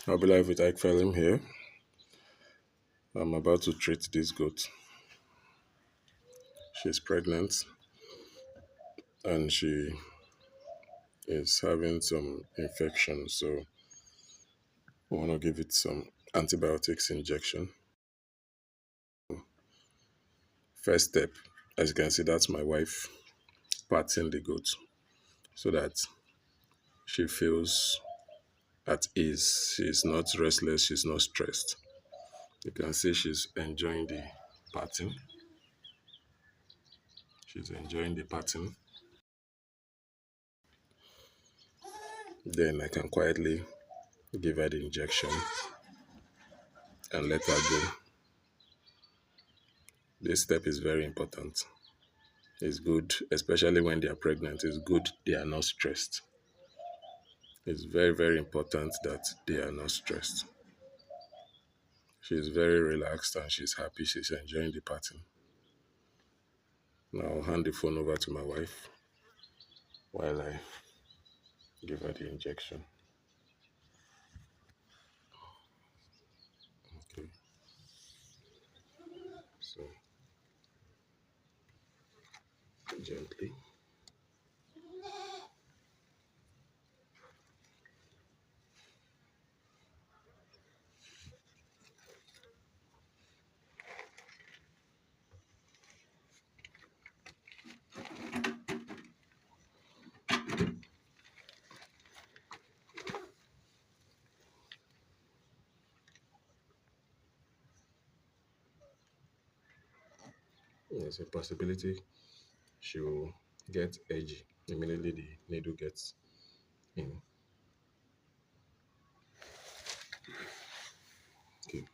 I'll be live with Iyke Phelim here. I'm about to treat this goat. She's pregnant and she is having some infection, so we want to give it some antibiotics injection. First step, as you can see, that's my wife patting the goat so that she feels at ease. She's not restless, she's not stressed. You can see she's enjoying the patting. She's enjoying the patting. Then I can quietly give her the injection and let her go. This step is very important. It's good, especially when they are pregnant. It's good they are not stressed. It's very, very important that they are not stressed. She's very relaxed and she's happy. She's enjoying the pattern. Now I'll hand the phone over to my wife while I give her the injection. Okay. So gently. There's a possibility she will get edgy immediately the needle gets in. Okay.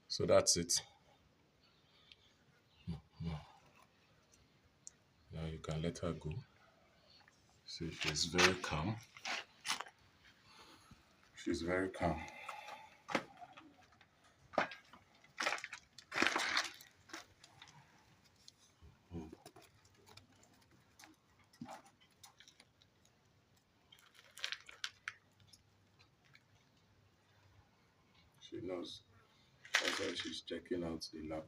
So that's it. Now you can let her go. See, she's very calm. She's very calm. She knows. That's why she's checking out the lab.